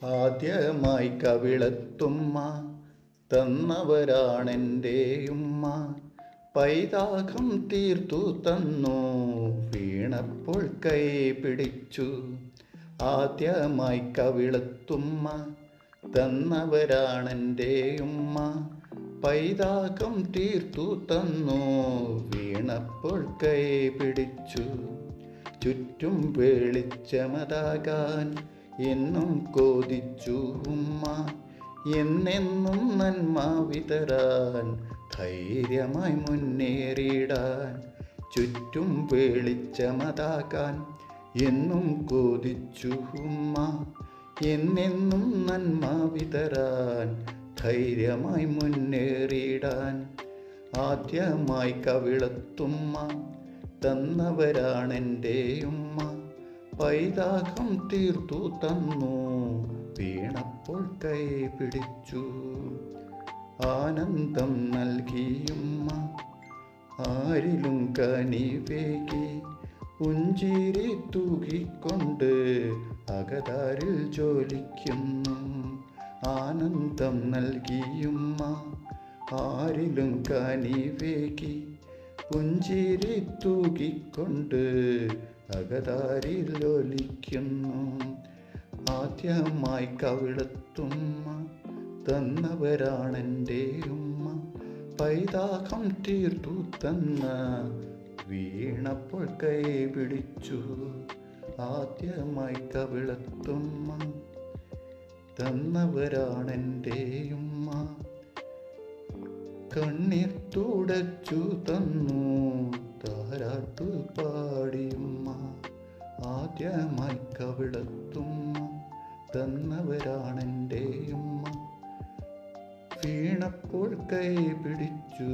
ആദ്യമായി കവിളത്തുമ്മ തന്നവരാണെൻ്റെ ഉമ്മ. പൈതാകം തീർത്തു തന്നു വീണപ്പോൾ കൈ പിടിച്ചു. ആദ്യമായി കവിളത്തുമ്മ തന്നവരാണെൻ്റെ ഉമ്മ. പൈതാകം തീർത്തു തന്നു വീണപ്പോൾ കൈ പിടിച്ചു. ചുറ്റും വെളിച്ചമതാകാൻ എന്നും കൊതിച്ചു ഉമ്മ. എന്നെന്നും നന്മ വിതരാൻ ധൈര്യമായി മുന്നേറിടാൻ. ചുറ്റും വെളിച്ചമതാകാൻ എന്നും കൊതിച്ചു ഉമ്മ. എന്നെന്നും നന്മ വിതരാൻ ധൈര്യമായി മുന്നേറിടാൻ. ആദ്യമായി കവിളത്തുമ്മ തന്നവരാണെൻ്റെ ഉമ്മ. പൈതാകം തീർത്തു തന്നു വീണപ്പോൾ കൈ പിടിച്ചു. ആനന്ദം നൽകിയുമ്മ ആരിലും കനിവേകി. പുഞ്ചിരി തൂകിക്കൊണ്ട് അകതാരിൽ ജോലിക്കുന്നു. ആനന്ദം നൽകിയുമ്മ ആരിലും കനിവേകി. പുഞ്ചിരി തൂകിക്കൊണ്ട് അകതാരിൽ ഒലിക്കുന്നു. ആദ്യമായി കവിളത്തുമ്മ തന്നവരാണെൻ്റെ ഉമ്മ. പൈതാകം തീർത്തു തന്ന വീണപ്പോൾ കൈ പിടിച്ചു. ആദ്യമായി കവിളത്തുമ്മ തന്നവരാണെൻ്റെ ഉമ്മ. കണ്ണീർ തുടച്ചു തന്നു താരാട്ടു പാടിയുമ്മ. ആദ്യമായി കവിളത്തുമ്മ തന്നവരാണെൻ്റെ ഉമ്മ. വീണപ്പോൾ കൈ പിടിച്ചു.